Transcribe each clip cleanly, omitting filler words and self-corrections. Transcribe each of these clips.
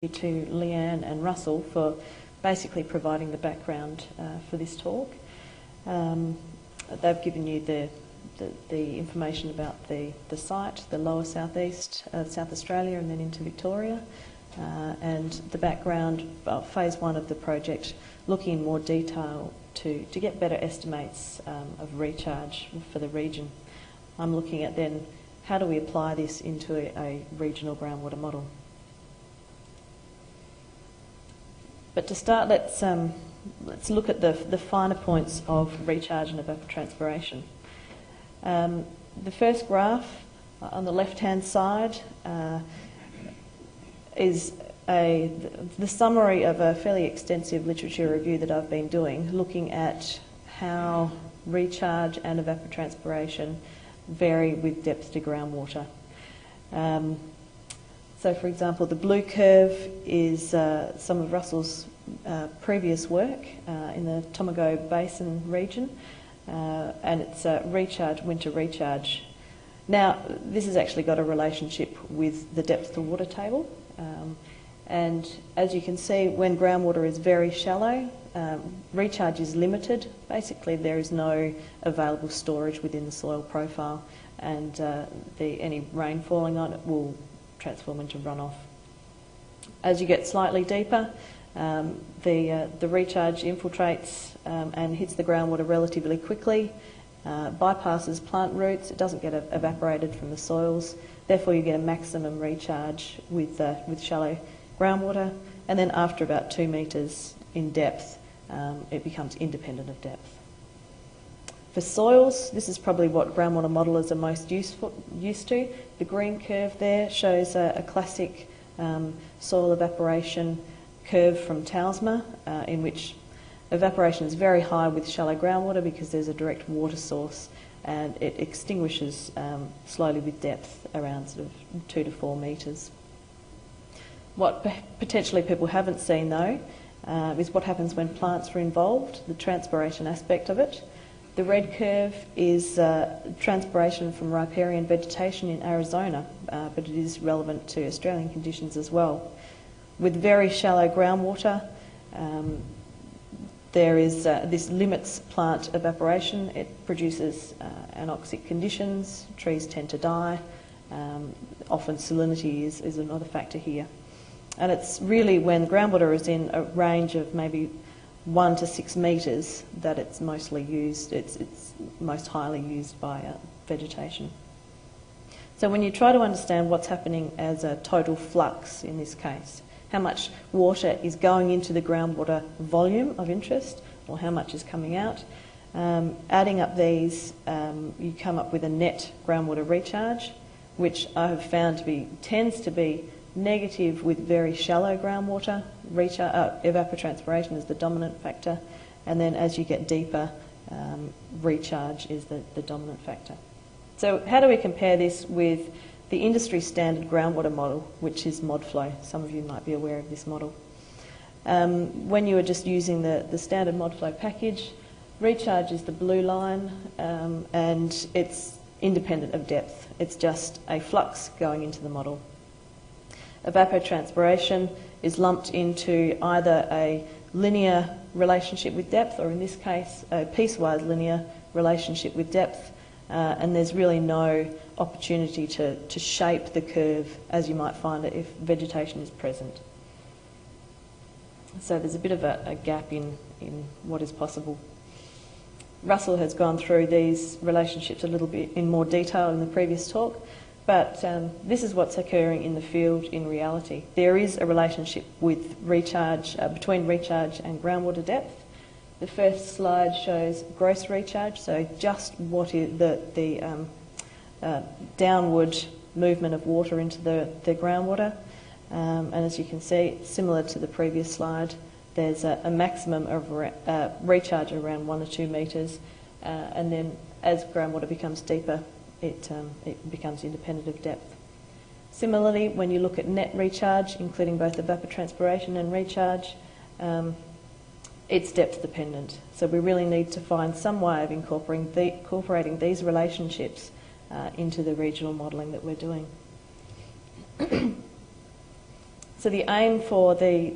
to Leanne and Russell for basically providing the background for this talk. They've given you the information about the site, the lower southeast of South Australia and then into Victoria, and the background of phase 1 of the project, looking in more detail to get better estimates of recharge for the region. I'm looking at then how do we apply this into a regional groundwater model. But to start, let's look at the finer points of recharge and evapotranspiration. The first graph on the left-hand side is the summary of a fairly extensive literature review that I've been doing, looking at how recharge and evapotranspiration vary with depth to groundwater. So, for example, the blue curve is some of Russell's previous work in the Tomago Basin region, and it's recharge, winter recharge. Now, this has actually got a relationship with the depth to water table, and as you can see, when groundwater is very shallow, recharge is limited. Basically, there is no available storage within the soil profile, and any rain falling on it will transform into runoff. As you get slightly deeper, the recharge infiltrates and hits the groundwater relatively quickly, bypasses plant roots, it doesn't get evaporated from the soils, therefore you get a maximum recharge with shallow groundwater, and then after about 2 metres in depth, it becomes independent of depth. For soils, this is probably what groundwater modelers are most used to. The green curve there shows a classic soil evaporation curve from Towsma, in which evaporation is very high with shallow groundwater because there's a direct water source, and it extinguishes slowly with depth around sort of 2 to 4 metres. What potentially people haven't seen though is what happens when plants are involved, the transpiration aspect of it. The red curve is transpiration from riparian vegetation in Arizona, but it is relevant to Australian conditions as well. With very shallow groundwater, there is this limits plant evaporation. It produces anoxic conditions. Trees tend to die. Often salinity is another factor here. And it's really when groundwater is in a range of maybe 1 to 6 metres that it's mostly used. It's most highly used by vegetation. So when you try to understand what's happening as a total flux in this case, how much water is going into the groundwater volume of interest, or how much is coming out, adding up these, you come up with a net groundwater recharge, which I have found tends to be negative with very shallow groundwater. Evapotranspiration is the dominant factor, and then as you get deeper, recharge is the dominant factor. So how do we compare this with the industry standard groundwater model, which is MODFLOW? Some of you might be aware of this model. When you are just using the standard MODFLOW package, recharge is the blue line, and it's independent of depth. It's just a flux going into the model. Evapotranspiration is lumped into either a linear relationship with depth, or in this case, a piecewise linear relationship with depth, and there's really no opportunity to shape the curve as you might find it if vegetation is present. So there's a bit of a gap in what is possible. Russell has gone through these relationships a little bit in more detail in the previous talk, but this is what's occurring in the field in reality. There is a relationship with recharge, between recharge and groundwater depth. The first slide shows gross recharge, so just what is the downward movement of water into the groundwater. And as you can see, similar to the previous slide, there's a maximum of recharge around 1 or 2 metres, and then as groundwater becomes deeper, it becomes independent of depth. Similarly, when you look at net recharge, including both evapotranspiration and recharge, it's depth dependent. So we really need to find some way of incorporating these relationships into the regional modelling that we're doing. So the aim for the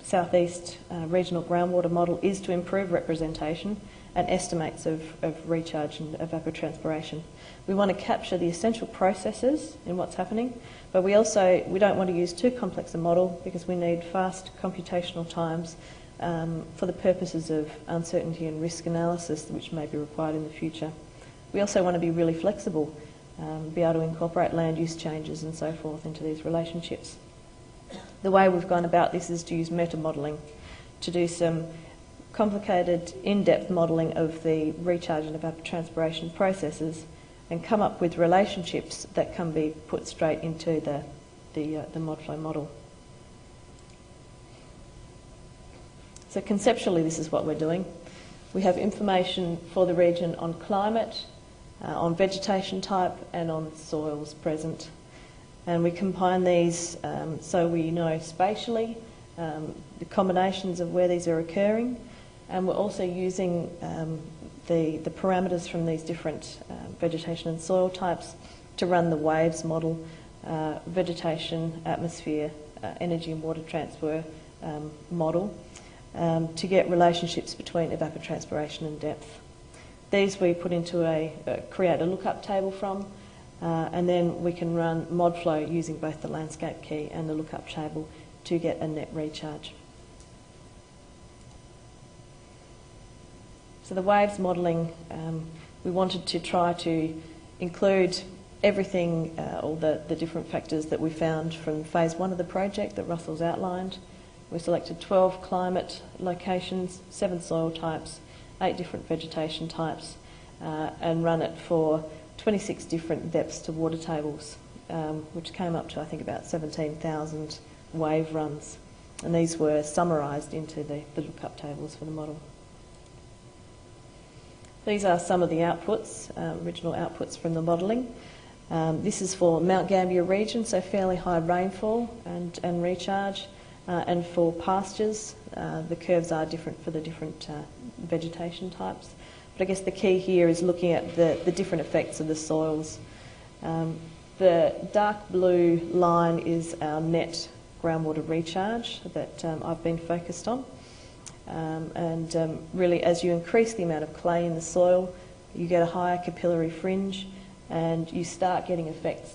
Southeast Regional Groundwater Model is to improve representation and estimates of recharge and evapotranspiration. We want to capture the essential processes in what's happening, but we don't want to use too complex a model because we need fast computational times for the purposes of uncertainty and risk analysis which may be required in the future. We also want to be really flexible, be able to incorporate land use changes and so forth into these relationships. The way we've gone about this is to use meta-modelling to do some complicated, in-depth modelling of the recharge and evapotranspiration processes and come up with relationships that can be put straight into the MODFLOW model. So conceptually, this is what we're doing. We have information for the region on climate, on vegetation type and on soils present. And we combine these so we know spatially the combinations of where these are occurring, and we're also using the parameters from these different vegetation and soil types to run the waves model, vegetation, atmosphere, energy and water transfer model to get relationships between evapotranspiration and depth. These we put into create a lookup table from, and then we can run MODFLOW using both the landscape key and the lookup table to get a net recharge. So the waves modelling, we wanted to try to include everything, all the different factors that we found from phase 1 of the project that Russell's outlined. We selected 12 climate locations, 7 soil types, 8 different vegetation types, and run it for 26 different depths to water tables, which came up to I think about 17,000 wave runs. And these were summarised into the lookup tables for the model. These are some of the outputs, original outputs from the modelling. This is for Mount Gambier region, so fairly high rainfall and recharge. And for pastures, the curves are different for the different vegetation types. But I guess the key here is looking at the different effects of the soils. The dark blue line is our net groundwater recharge that I've been focused on. Really, as you increase the amount of clay in the soil, you get a higher capillary fringe and you start getting effects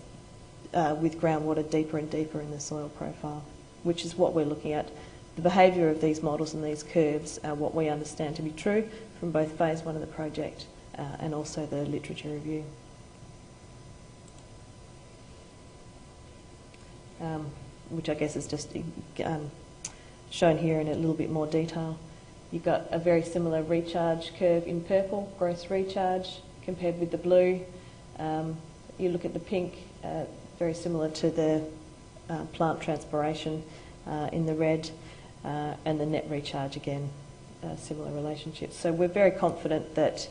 with groundwater deeper and deeper in the soil profile, which is what we're looking at. The behaviour of these models and these curves are what we understand to be true from both phase 1 of the project and also the literature review. Which I guess is just shown here in a little bit more detail. You've got a very similar recharge curve in purple, gross recharge, compared with the blue. You look at the pink, very similar to the plant transpiration in the red, and the net recharge again, similar relationships. So we're very confident that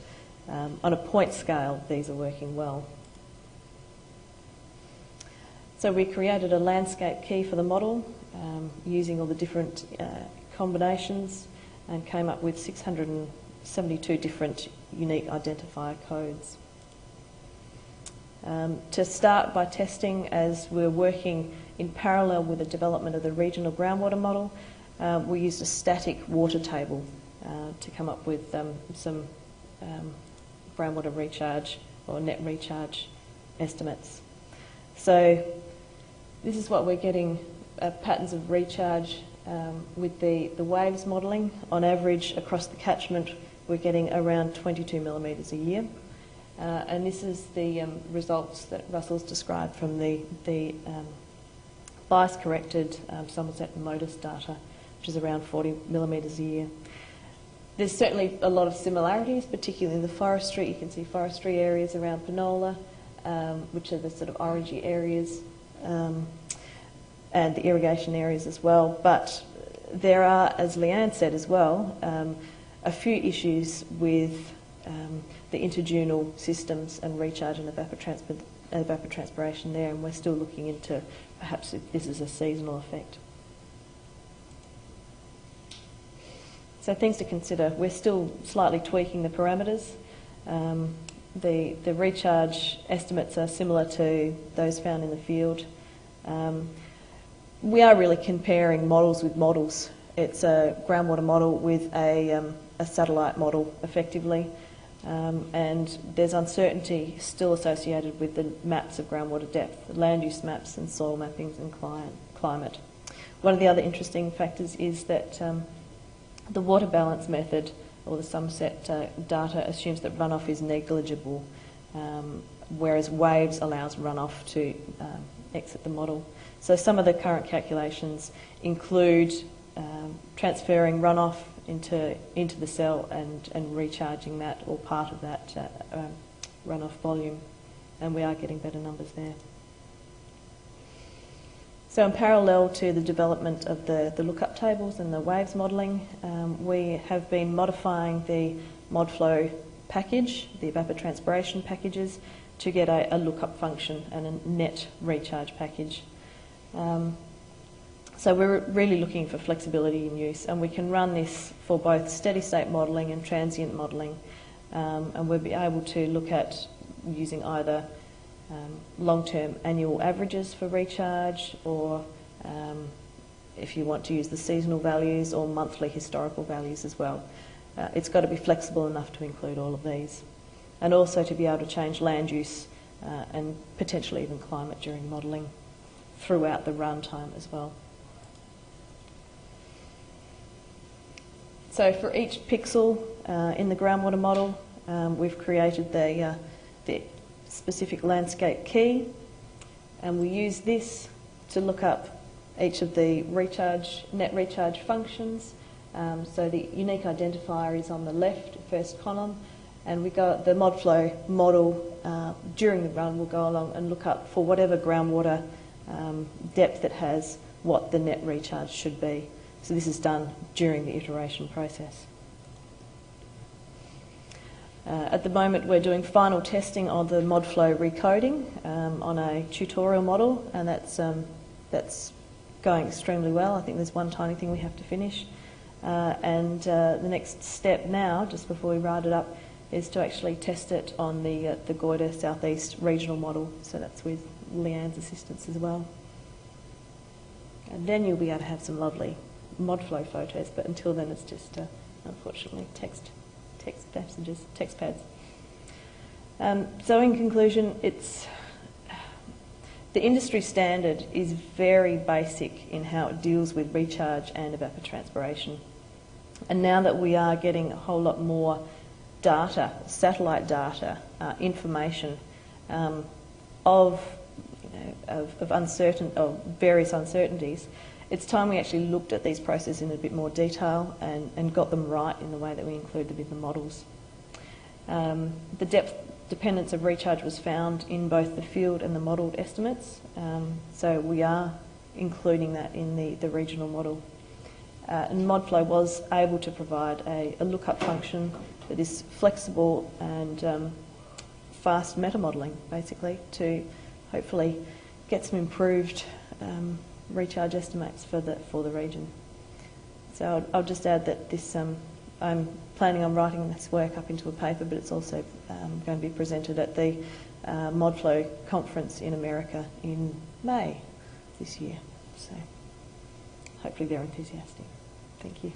on a point scale these are working well. So we created a landscape key for the model using all the different combinations and came up with 672 different unique identifier codes. To start by testing, as we're working in parallel with the development of the regional groundwater model, we used a static water table to come up with some groundwater recharge or net recharge estimates. So this is what we're getting, patterns of recharge with the waves modelling. On average across the catchment we're getting around 22 millimetres a year. And this is the results that Russell's described from the bias-corrected Somerset and Modus data, which is around 40 millimetres a year. There's certainly a lot of similarities, particularly in the forestry. You can see forestry areas around Penola, which are the sort of orangey areas, and the irrigation areas as well. But there are, as Leanne said as well, a few issues with the interdunal systems and recharge and evapotranspiration there, and we're still looking into perhaps if this is a seasonal effect. So things to consider. We're still slightly tweaking the parameters. The recharge estimates are similar to those found in the field. we are really comparing models with models. It's a groundwater model with a satellite model, effectively, and there's uncertainty still associated with the maps of groundwater depth, land use maps and soil mappings and climate. One of the other interesting factors is that the water balance method, or the sumset data, assumes that runoff is negligible, whereas waves allows runoff to exit the model. So some of the current calculations include transferring runoff into the cell and recharging that, or part of that runoff volume, and we are getting better numbers there. So in parallel to the development of the lookup tables and the waves modelling, we have been modifying the MODFLOW package, the evapotranspiration packages, to get a lookup function and a net recharge package. So we're really looking for flexibility in use, and we can run this for both steady state modelling and transient modelling, and we'll be able to look at using either long-term annual averages for recharge, or if you want to use the seasonal values, or monthly historical values as well. It's got to be flexible enough to include all of these, and also to be able to change land use and potentially even climate during modelling throughout the run time as well. So for each pixel in the groundwater model, we've created the specific landscape key, and we use this to look up each of the net recharge functions. So the unique identifier is on the left, first column, and the MODFLOW model during the run will go along and look up for whatever groundwater depth it has, what the net recharge should be. So this is done during the iteration process. At the moment, we're doing final testing of the MODFLOW recoding on a tutorial model, and that's going extremely well. I think there's one tiny thing we have to finish. And the next step now, just before we write it up, is to actually test it on the Goyder Southeast regional model. So that's with Leanne's assistance as well. And then you'll be able to have some lovely MODFLOW photos, but until then it's just, unfortunately, text messages, text pads. So in conclusion, the industry standard is very basic in how it deals with recharge and evapotranspiration. And now that we are getting a whole lot more data, satellite data, information of various uncertainties, it's time we actually looked at these processes in a bit more detail and got them right in the way that we include them in the models. The depth dependence of recharge was found in both the field and the modelled estimates, so we are including that in the regional model. And MODFLOW was able to provide a lookup function that is flexible and fast meta-modelling, basically, to hopefully get some improved recharge estimates for the region. So I'll just add that this, I'm planning on writing this work up into a paper, but it's also going to be presented at the MODFLOW conference in America in May this year. So hopefully they're enthusiastic. Thank you.